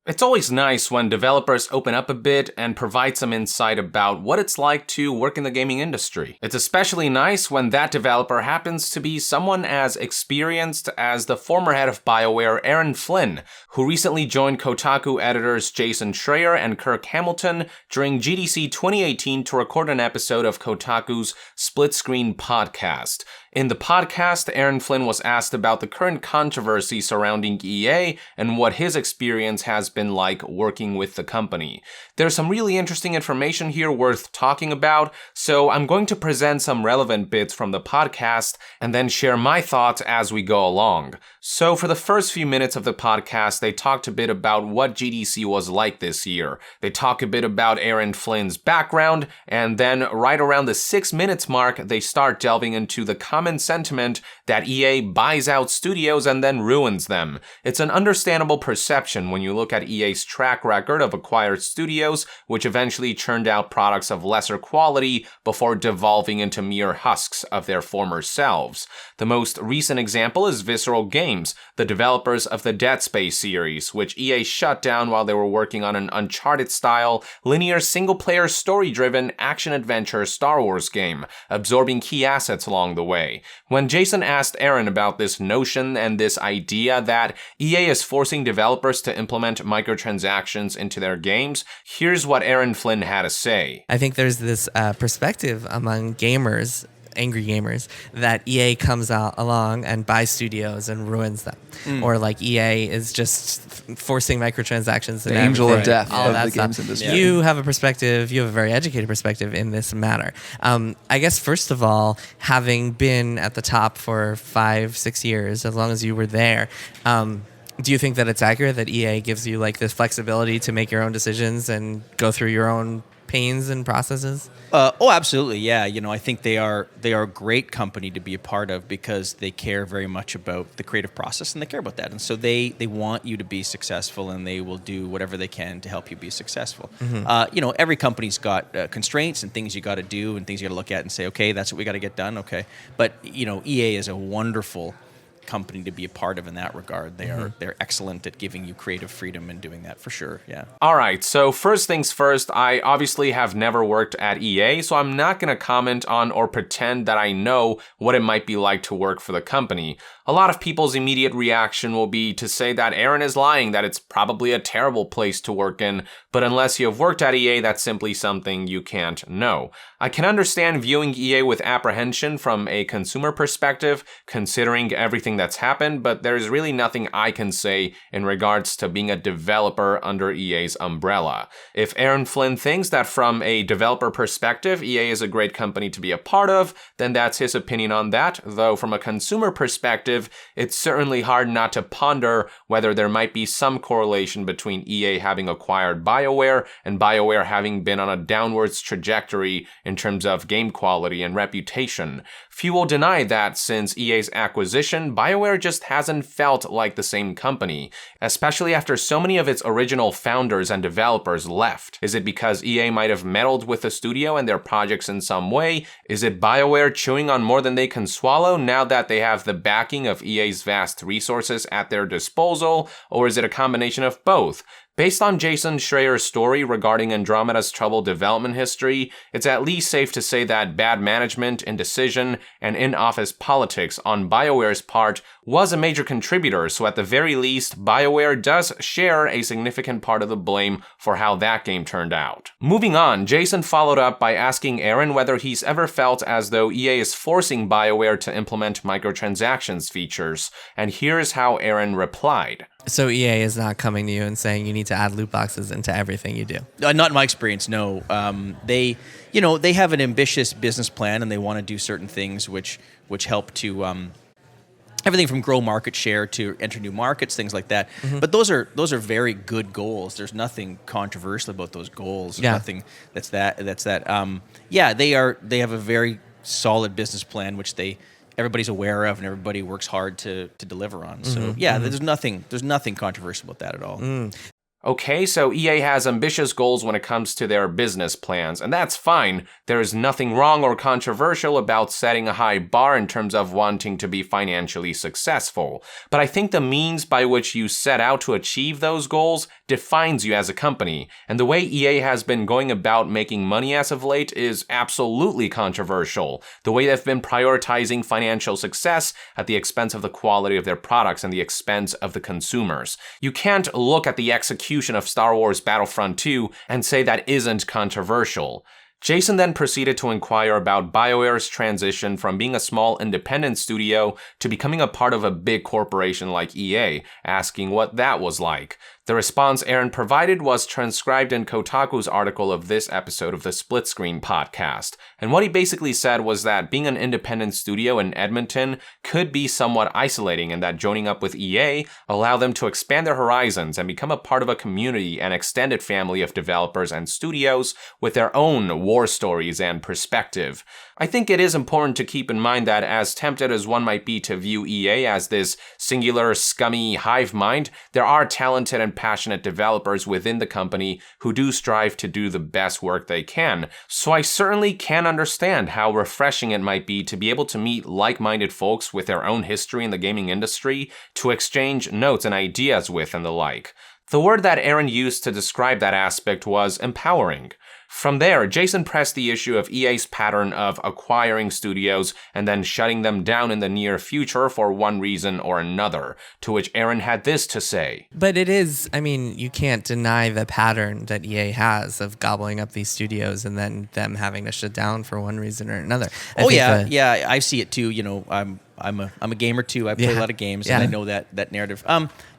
It's always nice when developers open up a bit and provide some insight about what it's like to work in the gaming industry. It's especially nice when that developer happens to be someone as experienced as the former head of Bioware, Aaron Flynn, who recently joined Kotaku editors Jason Schreier and Kirk Hamilton during GDC 2018 to record an episode of Kotaku's Split Screen podcast. In the podcast, Aaron Flynn was asked about the current controversy surrounding EA and what his experience has been like working with the company. There's some really interesting information here worth talking about, so I'm going to present some relevant bits from the podcast and then share my thoughts as we go along. So for the first few minutes of the podcast, they talked a bit about what GDC was like this year. They talk a bit about Aaron Flynn's background, and then right around the 6 minutes mark, they start delving into the common sentiment that EA buys out studios and then ruins them. It's an understandable perception when you look at EA's track record of acquired studios, which eventually churned out products of lesser quality before devolving into mere husks of their former selves. The most recent example is Visceral Games, the developers of the Dead Space series, which EA shut down while they were working on an Uncharted-style, linear single-player story-driven action-adventure Star Wars game, absorbing key assets along the way. When Jason asked Aaron about this notion and this idea that EA is forcing developers to implement microtransactions into their games, here's what Aaron Flynn had to say. I think there's this perspective among gamers, angry gamers, that EA comes out along and buys studios and ruins them. Or like EA is just forcing microtransactions. The angel of death all of that the stuff. games industry. You have a perspective, you have a very educated perspective in this matter. I guess first of all, having been at the top for 5-6 years, as long as you were there, do you think that it's accurate that EA gives you like this flexibility to make your own decisions and go through your own pains and processes? Absolutely, yeah. I think they are a great company to be a part of because they care very much about the creative process and they care about that. And so they want you to be successful and they will do whatever they can to help you be successful. Every company's got constraints and things you got to do and things you got to look at and say, okay, that's what we got to get done. Okay, but EA is a wonderful company to be a part of in that regard. They're excellent at giving you creative freedom and doing that for sure. Yeah. All right, so first things first, I obviously have never worked at EA, so I'm not going to comment on or pretend that I know what it might be like to work for the company. A lot of people's immediate reaction will be to say that Aaron is lying, that it's probably a terrible place to work in, but unless you have worked at EA, that's simply something you can't know. I can understand viewing EA with apprehension from a consumer perspective, considering everything that's happened, but there's really nothing I can say in regards to being a developer under EA's umbrella. If Aaron Flynn thinks that from a developer perspective, EA is a great company to be a part of, then that's his opinion on that, though from a consumer perspective, it's certainly hard not to ponder whether there might be some correlation between EA having acquired Bioware and Bioware having been on a downwards trajectory in terms of game quality and reputation. Few will deny that since EA's acquisition, Bioware just hasn't felt like the same company, especially after so many of its original founders and developers left. Is it because EA might have meddled with the studio and their projects in some way? Is it Bioware chewing on more than they can swallow now that they have the backing of EA's vast resources at their disposal? Or is it a combination of both? Based on Jason Schreier's story regarding Andromeda's troubled development history, it's at least safe to say that bad management, indecision, and in-office politics on Bioware's part was a major contributor, so at the very least, Bioware does share a significant part of the blame for how that game turned out. Moving on, Jason followed up by asking Aaron whether he's ever felt as though EA is forcing Bioware to implement microtransactions features, and here's how Aaron replied. So EA is not coming to you and saying you need to add loot boxes into everything you do? Not in my experience, no. They have an ambitious business plan and they want to do certain things which help to everything from grow market share to enter new markets, things like that. But those are very good goals. There's nothing controversial about those goals. There's nothing that's that. They have a very solid business plan which everybody's aware of and everybody works hard to deliver on. So there's nothing controversial about that at all. Okay, so EA has ambitious goals when it comes to their business plans, and that's fine. There is nothing wrong or controversial about setting a high bar in terms of wanting to be financially successful. But I think the means by which you set out to achieve those goals defines you as a company, and the way EA has been going about making money as of late is absolutely controversial. The way they've been prioritizing financial success at the expense of the quality of their products and the expense of the consumers. You can't look at the execution of Star Wars Battlefront 2 and say that isn't controversial. Jason then proceeded to inquire about Bioware's transition from being a small independent studio to becoming a part of a big corporation like EA, asking what that was like. The response Aaron provided was transcribed in Kotaku's article of this episode of the Split Screen podcast. And what he basically said was that being an independent studio in Edmonton could be somewhat isolating, and that joining up with EA allowed them to expand their horizons and become a part of a community and extended family of developers and studios with their own war stories and perspective. I think it is important to keep in mind that as tempted as one might be to view EA as this singular, scummy hive mind, there are talented and passionate developers within the company who do strive to do the best work they can. So I certainly can understand how refreshing it might be to be able to meet like-minded folks with their own history in the gaming industry, to exchange notes and ideas with and the like. The word that Aaron used to describe that aspect was empowering. From there, Jason pressed the issue of EA's pattern of acquiring studios and then shutting them down in the near future for one reason or another, to which Aaron had this to say. But it is, I mean, you can't deny the pattern that EA has of gobbling up these studios and then them having to shut down for one reason or another. Yeah, I see it too. You know, I'm a gamer too. I play a lot of games, and I know that narrative.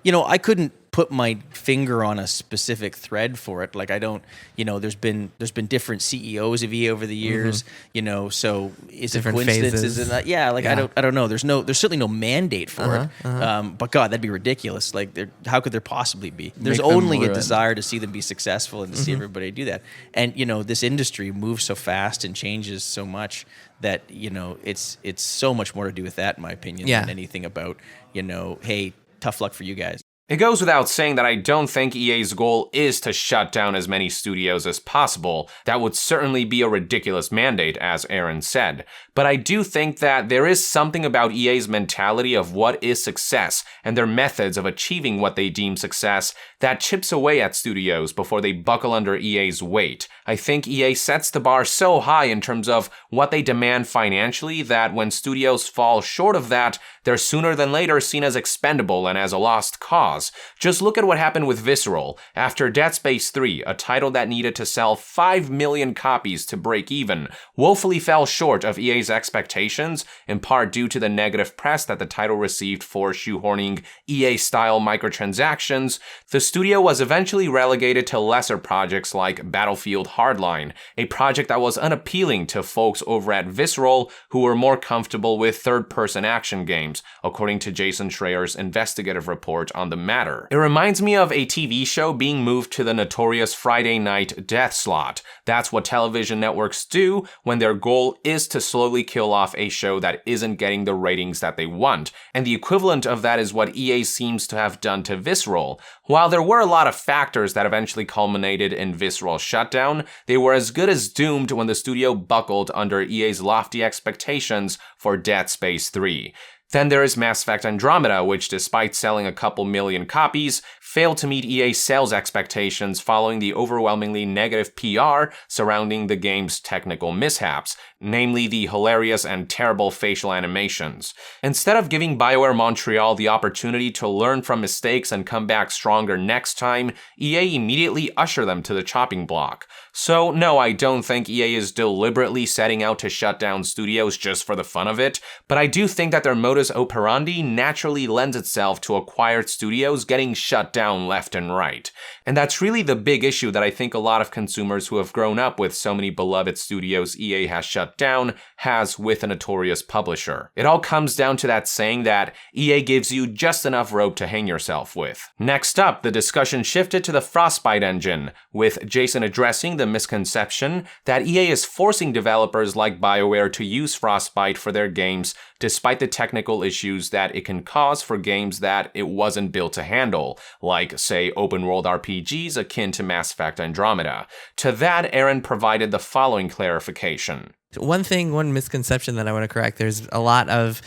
You know, I couldn't put my finger on a specific thread for it. Like I don't, you know, there's been different CEOs of EA over the years, you know, so is it coincidence? Phases. Is it not? Yeah, like I don't know. There's certainly no mandate for it. But God, that'd be ridiculous. Like how could there possibly be? There's only a desire to see them be successful and to see everybody do that. And you know, this industry moves so fast and changes so much that, you know, it's so much more to do with that, in my opinion, than anything about, you know, hey, tough luck for you guys. It goes without saying that I don't think EA's goal is to shut down as many studios as possible. That would certainly be a ridiculous mandate, as Aaron said. But I do think that there is something about EA's mentality of what is success and their methods of achieving what they deem success that chips away at studios before they buckle under EA's weight. I think EA sets the bar so high in terms of what they demand financially that when studios fall short of that, they're sooner than later seen as expendable and as a lost cause. Just look at what happened with Visceral. After Dead Space 3, a title that needed to sell 5 million copies to break even, woefully fell short of EA's expectations, in part due to the negative press that the title received for shoehorning EA-style microtransactions. The studio was eventually relegated to lesser projects like Battlefield Hardline, a project that was unappealing to folks over at Visceral who were more comfortable with third-person action games, according to Jason Schreier's investigative report on the matter. It reminds me of a TV show being moved to the notorious Friday night death slot. That's what television networks do when their goal is to slowly kill off a show that isn't getting the ratings that they want, and the equivalent of that is what EA seems to have done to Visceral. While there were a lot of factors that eventually culminated in Visceral's shutdown, they were as good as doomed when the studio buckled under EA's lofty expectations for Dead Space 3. Then there is Mass Effect Andromeda, which despite selling a couple million copies, failed to meet EA's sales expectations following the overwhelmingly negative PR surrounding the game's technical mishaps, namely the hilarious and terrible facial animations. Instead of giving Bioware Montreal the opportunity to learn from mistakes and come back stronger next time, EA immediately ushered them to the chopping block. So no, I don't think EA is deliberately setting out to shut down studios just for the fun of it, but I do think that their modus operandi naturally lends itself to acquired studios getting shut down left and right. And that's really the big issue that I think a lot of consumers who have grown up with so many beloved studios EA has shut down has with a notorious publisher. It all comes down to that saying that EA gives you just enough rope to hang yourself with. Next up, the discussion shifted to the Frostbite Engine, with Jason addressing the misconception that EA is forcing developers like Bioware to use Frostbite for their games despite the technical issues that it can cause for games that it wasn't built to handle, like, say, open-world RPGs akin to Mass Effect Andromeda. To that, Aaron provided the following clarification. One misconception that I want to correct. There's a lot of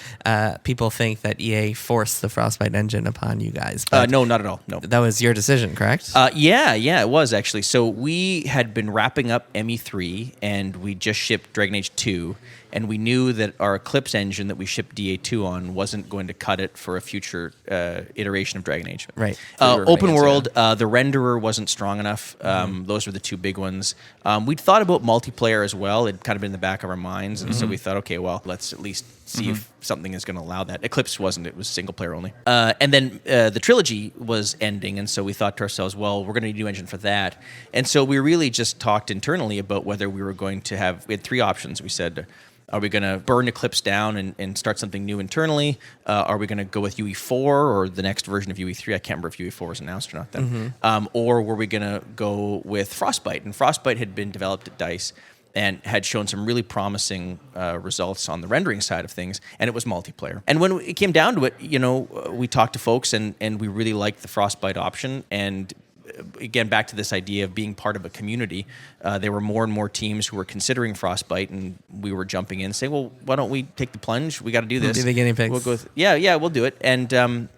people think that EA forced the Frostbite engine upon you guys. But No, not at all. No. that was your decision, correct? Yeah, it was actually. So we had been wrapping up ME3, and we just shipped Dragon Age 2, and we knew that our Eclipse engine that we shipped DA2 on wasn't going to cut it for a future iteration of Dragon Age. Right. Open world, the renderer wasn't strong enough. Those were the two big ones. We'd thought about multiplayer as well. It'd kind of been in the back of our minds, and so we thought, okay, well, let's at least see if something is going to allow that. Eclipse wasn't. It was single player only. And then the trilogy was ending, and so we thought to ourselves, well, we're going to need a new engine for that. And so we really just talked internally about whether we were going to have, we had three options. We said, are we going to burn Eclipse down and start something new internally? Are we going to go with UE4 or the next version of UE3? I can't remember if UE4 was announced or not then. Or were we going to go with Frostbite? And Frostbite had been developed at DICE and had shown some really promising results on the rendering side of things, and it was multiplayer. And when it came down to it, we talked to folks, and we really liked the Frostbite option, and again, back to this idea of being part of a community, there were more and more teams who were considering Frostbite, and we were jumping in and saying, well, why don't we take the plunge? We got to do this. We'll be the guinea pigs. We'll go we'll do it. And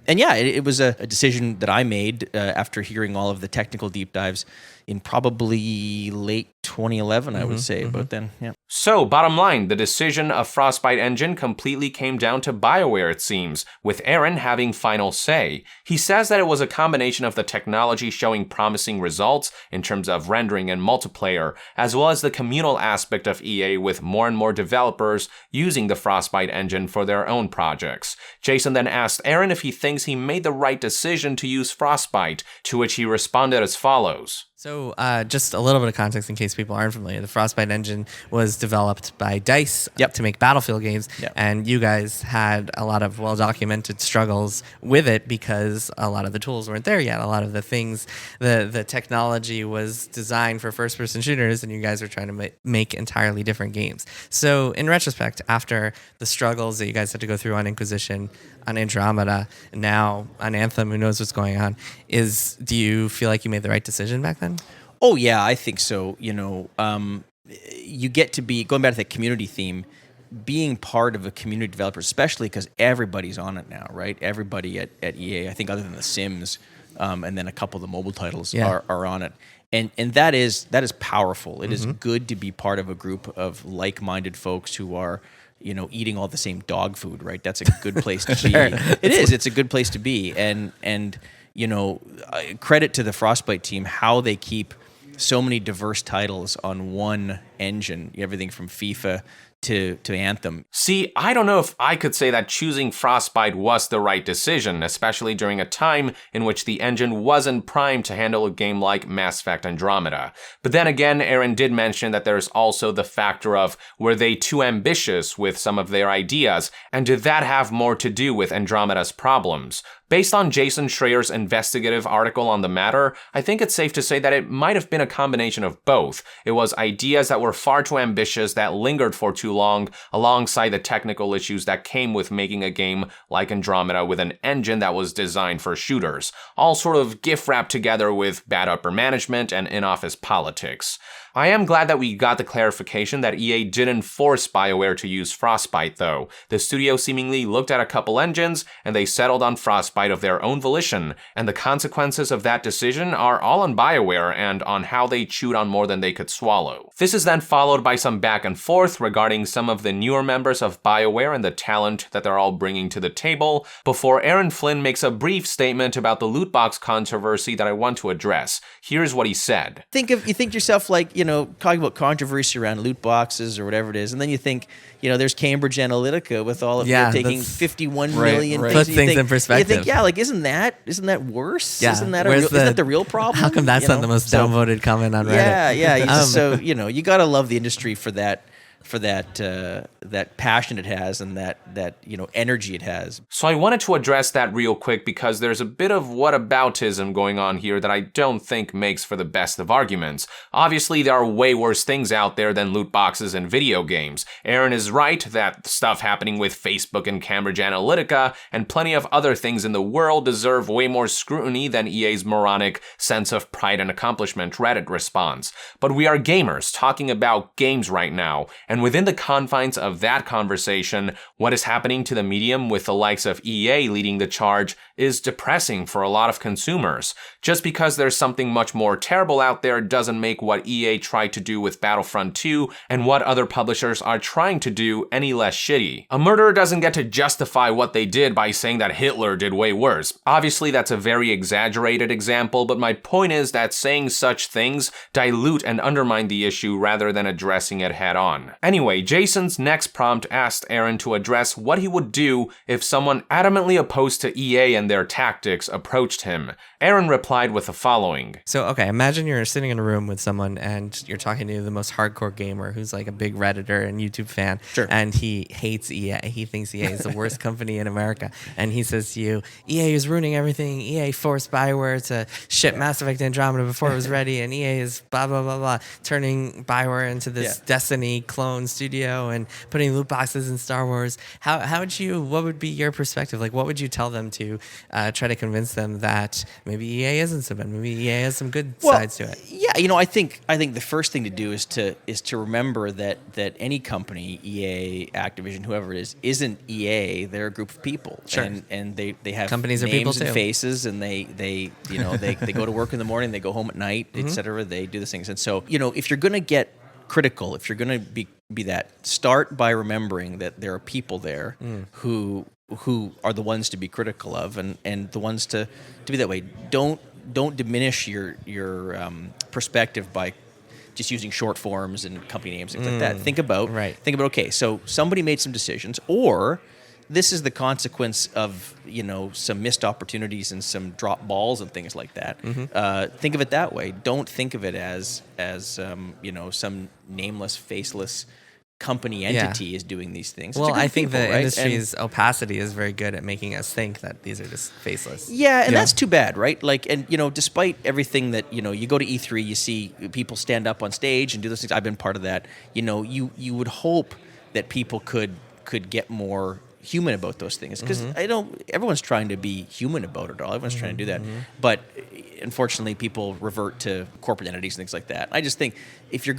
it was a decision that I made after hearing all of the technical deep dives in probably late 2011, I would say, about then. Yeah. So, bottom line, the decision of Frostbite Engine completely came down to Bioware, it seems, with Aaron having final say. He says that it was a combination of the technology showing promising results in terms of rendering and multiplayer, as well as the communal aspect of EA with more and more developers using the Frostbite Engine for their own projects. Jason then asked Aaron if he thinks he made the right decision to use Frostbite, to which he responded as follows. So just a little bit of context in case people aren't familiar. The Frostbite engine was developed by DICE to make Battlefield games, and you guys had a lot of well-documented struggles with it because a lot of the tools weren't there yet. A lot of the things, the technology was designed for first-person shooters, and you guys were trying to make entirely different games. So in retrospect, after the struggles that you guys had to go through on Inquisition, on Andromeda, and now on Anthem, who knows what's going on, do you feel like you made the right decision back then? Oh, yeah, I think so. You get to be, going back to the community theme, being part of a community developer, especially because everybody's on it now, right? Everybody at EA, I think other than The Sims, and then a couple of the mobile titles are on it. And that is powerful. It is good to be part of a group of like-minded folks who are eating all the same dog food, right? That's a good place to be. It is. It's a good place to be. And credit to the Frostbite team, how they keep so many diverse titles on one engine, everything from FIFA to Anthem. See, I don't know if I could say that choosing Frostbite was the right decision, especially during a time in which the engine wasn't primed to handle a game like Mass Effect Andromeda. But then again, Aaron did mention that there's also the factor of, were they too ambitious with some of their ideas, and did that have more to do with Andromeda's problems? Based on Jason Schreier's investigative article on the matter, I think it's safe to say that it might have been a combination of both. It was ideas that were far too ambitious that lingered for too long, alongside the technical issues that came with making a game like Andromeda with an engine that was designed for shooters, all sort of gift-wrapped together with bad upper management and in-office politics. I am glad that we got the clarification that EA didn't force Bioware to use Frostbite, though. The studio seemingly looked at a couple engines, and they settled on Frostbite of their own volition, and the consequences of that decision are all on Bioware and on how they chewed on more than they could swallow. This is then followed by some back and forth regarding some of the newer members of Bioware and the talent that they're all bringing to the table, before Aaron Flynn makes a brief statement about the loot box controversy that I want to address. Here's what he said. You think to yourself, like, talking about controversy around loot boxes or whatever it is, and then you think, there's Cambridge Analytica with all of them taking 51 million things. Put things in perspective. You think, isn't that worse? Yeah. Isn't that the real problem? How come that's not the most downvoted comment on Reddit? Yeah. You gotta love the industry for that passion it has and that energy it has. So I wanted to address that real quick because there's a bit of whataboutism going on here that I don't think makes for the best of arguments. Obviously, there are way worse things out there than loot boxes in video games. Aaron is right that stuff happening with Facebook and Cambridge Analytica and plenty of other things in the world deserve way more scrutiny than EA's moronic sense of pride and accomplishment Reddit response. But we are gamers talking about games right now, And within the confines of that conversation, what is happening to the medium with the likes of EA leading the charge is depressing for a lot of consumers. Just because there's something much more terrible out there doesn't make what EA tried to do with Battlefront 2 and what other publishers are trying to do any less shitty. A murderer doesn't get to justify what they did by saying that Hitler did way worse. Obviously, that's a very exaggerated example, but my point is that saying such things dilute and undermine the issue rather than addressing it head on. Anyway, Jason's next prompt asked Aaron to address what he would do if someone adamantly opposed to EA and their tactics approached him. Aaron replied with the following. So, okay, imagine you're sitting in a room with someone and you're talking to the most hardcore gamer who's like a big Redditor and YouTube fan. Sure. And he hates EA. He thinks EA is the worst company in America. And he says to you, EA is ruining everything. EA forced Bioware to ship Mass Effect Andromeda before it was ready. And EA is blah, blah, blah, blah, turning Bioware into this Destiny clone studio and putting loot boxes in Star Wars. What would be your perspective? Like, what would you tell them to try to convince them that maybe EA isn't so bad? Maybe EA has some good sides to it. Yeah, I think the first thing to do is to remember that any company, EA, Activision, whoever it is, isn't EA. They're a group of people. Sure. And they have companies names are people and too. faces, and they go to work in the morning, they go home at night, etc. They do these things. And so, if you're going to get critical, if you're going to be that, start by remembering that there are people there who are the ones to be critical of, and the ones to be that way. Don't diminish your perspective by just using short forms and company names, things like that. Think about okay, so somebody made some decisions, or this is the consequence of some missed opportunities and some drop balls and things like that. Think of it that way. Don't think of it as some nameless, faceless company entity is doing these things. Well, I think the right? industry's opacity is very good at making us think that these are just faceless. Yeah, and that's too bad, right? Like, and despite everything that you go to E3, you see people stand up on stage and do those things. I've been part of that. You would hope that people could get more human about those things, because everyone's trying to be human about it all. Everyone's trying to do that, but unfortunately, people revert to corporate entities and things like that. I just think if you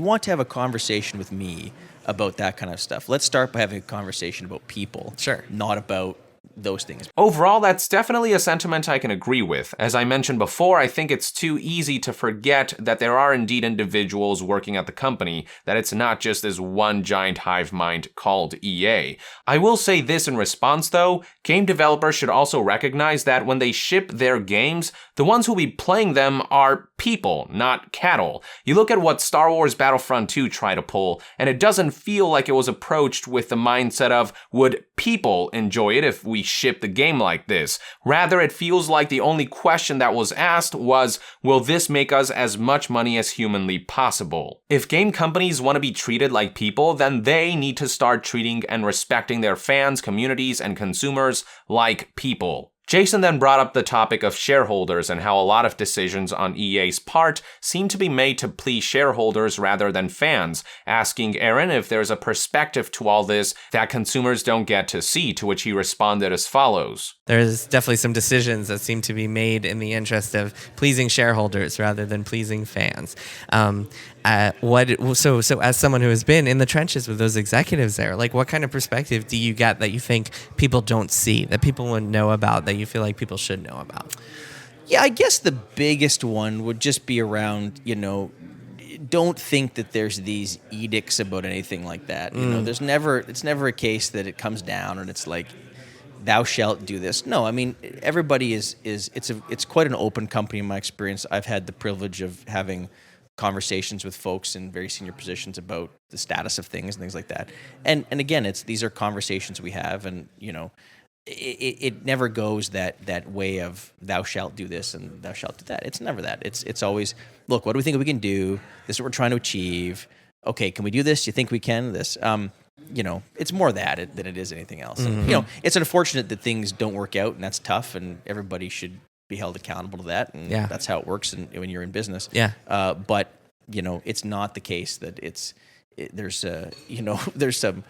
want to have a conversation with me about that kind of stuff, let's start by having a conversation about people, not about those things. Overall, that's definitely a sentiment I can agree with. As I mentioned before, I think it's too easy to forget that there are indeed individuals working at the company, that it's not just this one giant hive mind called EA. I will say this in response though, game developers should also recognize that when they ship their games, the ones who will be playing them are people, not cattle. You look at what Star Wars Battlefront 2 tried to pull, and it doesn't feel like it was approached with the mindset of, would people enjoy it if we ship the game like this? Rather, it feels like the only question that was asked was, will this make us as much money as humanly possible? If game companies want to be treated like people, then they need to start treating and respecting their fans, communities, and consumers like people. Jason then brought up the topic of shareholders and how a lot of decisions on EA's part seem to be made to please shareholders rather than fans, asking Aaron if there's a perspective to all this that consumers don't get to see, to which he responded as follows. There's definitely some decisions that seem to be made in the interest of pleasing shareholders rather than pleasing fans. So as someone who has been in the trenches with those executives there, like, what kind of perspective do you get that you think people don't see, that people wouldn't know about, that you feel like people should know about? Yeah, I guess the biggest one would just be around, don't think that there's these edicts about anything like that. It's never a case that it comes down and it's like, thou shalt do this. No, I mean, everybody it's quite an open company in my experience. I've had the privilege of having conversations with folks in very senior positions about the status of things and things like that. And again, these are conversations we have, and it never goes that way of thou shalt do this and thou shalt do that. It's never that. It's always, look, what do we think we can do? This is what we're trying to achieve. Okay, can we do this? You think we can? This. It's more that than it is anything else. And, it's unfortunate that things don't work out, and that's tough, and everybody should be held accountable to that, and that's how it works when you're in business. But it's not the case that there's some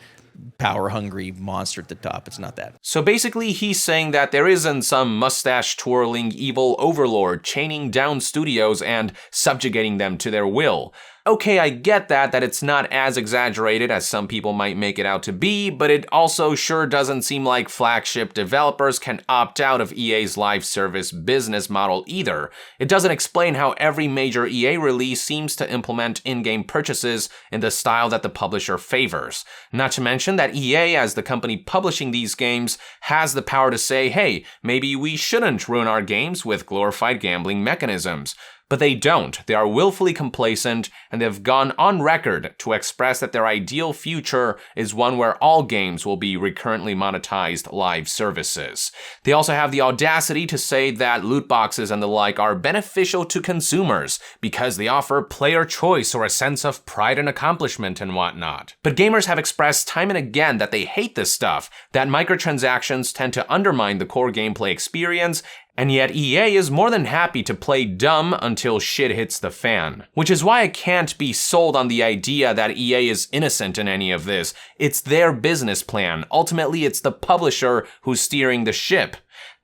power-hungry monster at the top. It's not that. So basically, he's saying that there isn't some mustache-twirling evil overlord chaining down studios and subjugating them to their will. Okay, I get that it's not as exaggerated as some people might make it out to be, but it also sure doesn't seem like flagship developers can opt out of EA's live service business model either. It doesn't explain how every major EA release seems to implement in-game purchases in the style that the publisher favors. Not to mention that EA, as the company publishing these games, has the power to say, hey, maybe we shouldn't ruin our games with glorified gambling mechanisms. But they don't. They are willfully complacent, and they've gone on record to express that their ideal future is one where all games will be recurrently monetized live services. They also have the audacity to say that loot boxes and the like are beneficial to consumers because they offer player choice or a sense of pride and accomplishment and whatnot. But gamers have expressed time and again that they hate this stuff, that microtransactions tend to undermine the core gameplay experience, and yet EA is more than happy to play dumb until shit hits the fan. Which is why I can't be sold on the idea that EA is innocent in any of this. It's their business plan. Ultimately, it's the publisher who's steering the ship.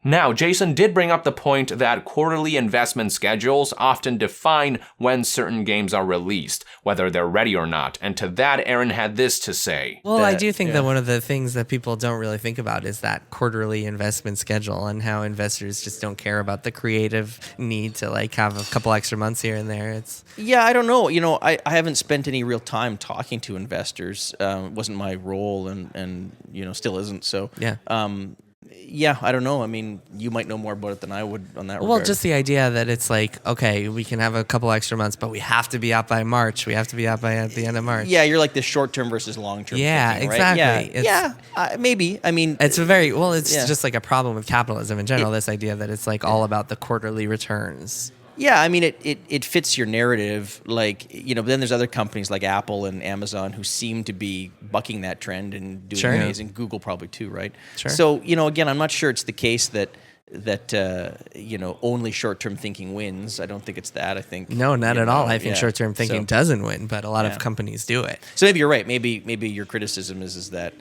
Now, Jason did bring up the point that quarterly investment schedules often define when certain games are released, whether they're ready or not, and to that, Aaron had this to say. Well, I do think that one of the things that people don't really think about is that quarterly investment schedule and how investors just don't care about the creative need to like have a couple extra months here and there. Yeah, I don't know. I haven't spent any real time talking to investors. It wasn't my role and still isn't. So yeah. Yeah, I don't know. I mean, you might know more about it than I would on that regard. Well, just the idea that it's like, okay, we can have a couple extra months, but we have to be out by March. We have to be out by at the end of March. Yeah, you're like the short-term versus long-term Yeah, thinking, exactly. Right? Maybe. I mean... It's just like a problem with capitalism in general, this idea that it's like all about the quarterly returns. Yeah, I mean, it fits your narrative, like, but then there's other companies like Apple and Amazon who seem to be bucking that trend and doing amazing. Google probably too, right? Sure. So, again, I'm not sure it's the case that only short-term thinking wins. I don't think it's that. I think no, not at all. I think short-term thinking doesn't win, but a lot of companies do it. So maybe you're right. Maybe your criticism is that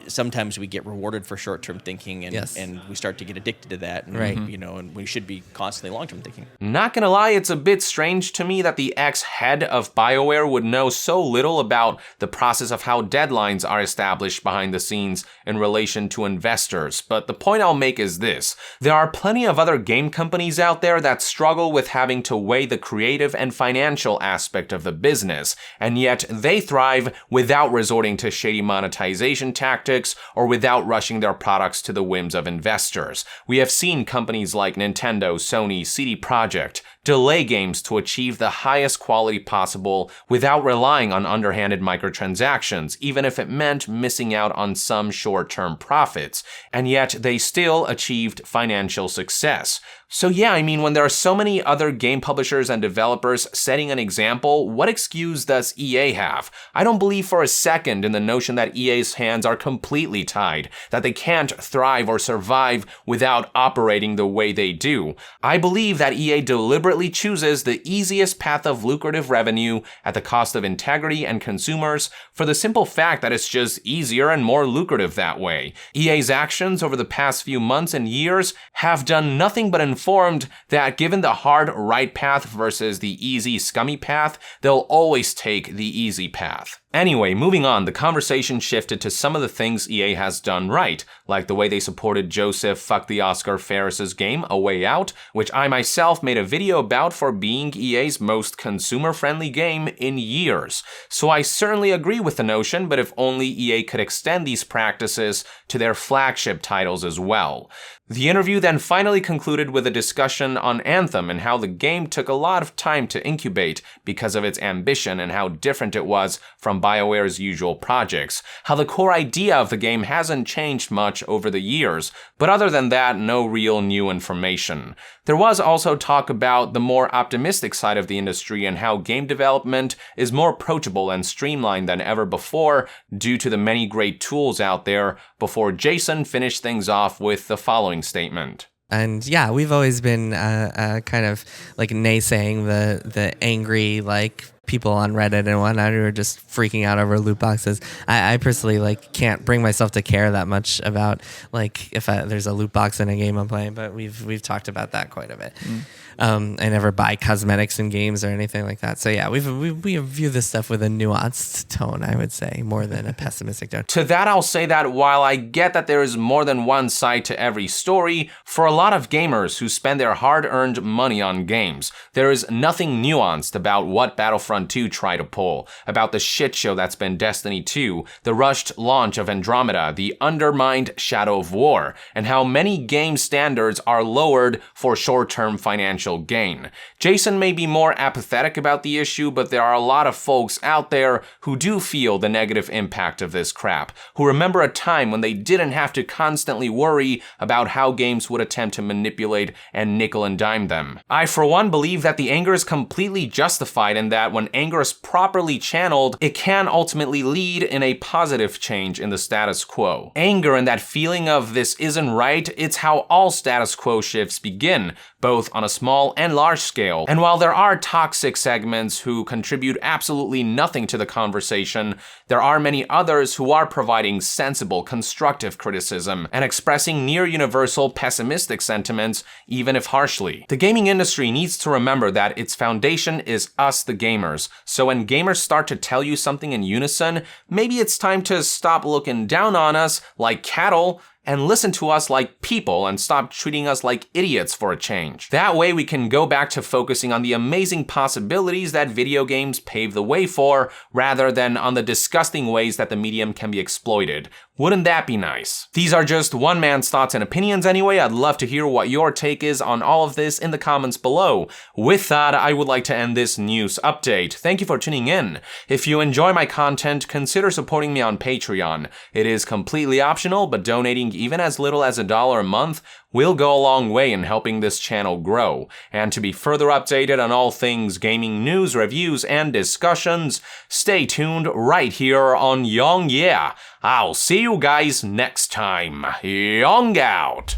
sometimes we get rewarded for short-term thinking and we start to get addicted to that. And, right. And we should be constantly long-term thinking. Not gonna lie, it's a bit strange to me that the ex-head of Bioware would know so little about the process of how deadlines are established behind the scenes in relation to investors. But the point I'll make is this. There are plenty of other game companies out there that struggle with having to weigh the creative and financial aspect of the business, and yet they thrive without resorting to shady monetization tactics or without rushing their products to the whims of investors. We have seen companies like Nintendo, Sony, CD Projekt delay games to achieve the highest quality possible without relying on underhanded microtransactions, even if it meant missing out on some short-term profits, and yet they still achieved financial success. So yeah, I mean, when there are so many other game publishers and developers setting an example, what excuse does EA have? I don't believe for a second in the notion that EA's hands are completely tied, that they can't thrive or survive without operating the way they do. I believe that EA deliberately chooses the easiest path of lucrative revenue at the cost of integrity and consumers for the simple fact that it's just easier and more lucrative that way. EA's actions over the past few months and years have done nothing but informed that given the hard right path versus the easy scummy path, they'll always take the easy path. Anyway, moving on, the conversation shifted to some of the things EA has done right, like the way they supported Joseph Fuck the Oscar Ferris's game, A Way Out, which I myself made a video about for being EA's most consumer-friendly game in years. So I certainly agree with the notion, but if only EA could extend these practices to their flagship titles as well. The interview then finally concluded with a discussion on Anthem and how the game took a lot of time to incubate because of its ambition and how different it was from BioWare's usual projects, how the core idea of the game hasn't changed much over the years, but other than that, no real new information. There was also talk about the more optimistic side of the industry and how game development is more approachable and streamlined than ever before due to the many great tools out there, before Jason finished things off with the following statement. And yeah, we've always been kind of like naysaying the angry like people on Reddit and whatnot who are just freaking out over loot boxes. I personally like can't bring myself to care that much about like if there's a loot box in a game I'm playing, but we've talked about that quite a bit. I never buy cosmetics in games or anything like that. So yeah, we view this stuff with a nuanced tone, I would say, more than a pessimistic tone. To that, I'll say that while I get that there is more than one side to every story, for a lot of gamers who spend their hard-earned money on games, there is nothing nuanced about what Battlefront 2 tried to pull, about the shit show that's been Destiny 2, the rushed launch of Andromeda, the undermined Shadow of War, and how many game standards are lowered for short-term financial gain. Jason may be more apathetic about the issue, but there are a lot of folks out there who do feel the negative impact of this crap, who remember a time when they didn't have to constantly worry about how games would attempt to manipulate and nickel and dime them. I, for one, believe that the anger is completely justified and that when anger is properly channeled, it can ultimately lead in a positive change in the status quo. Anger and that feeling of this isn't right, it's how all status quo shifts begin, both on a small and large scale. And while there are toxic segments who contribute absolutely nothing to the conversation, there are many others who are providing sensible, constructive criticism and expressing near universal pessimistic sentiments, even if harshly. The gaming industry needs to remember that its foundation is us, the gamers. So when gamers start to tell you something in unison, maybe it's time to stop looking down on us like cattle and listen to us like people and stop treating us like idiots for a change. That way we can go back to focusing on the amazing possibilities that video games pave the way for, rather than on the disgusting ways that the medium can be exploited. Wouldn't that be nice? These are just one man's thoughts and opinions anyway. I'd love to hear what your take is on all of this in the comments below. With that, I would like to end this news update. Thank you for tuning in. If you enjoy my content, consider supporting me on Patreon. It is completely optional, but donating even as little as $1 a month will go a long way in helping this channel grow. And to be further updated on all things gaming news, reviews, and discussions, stay tuned right here on Young Yeah. I'll see you guys next time. Young out!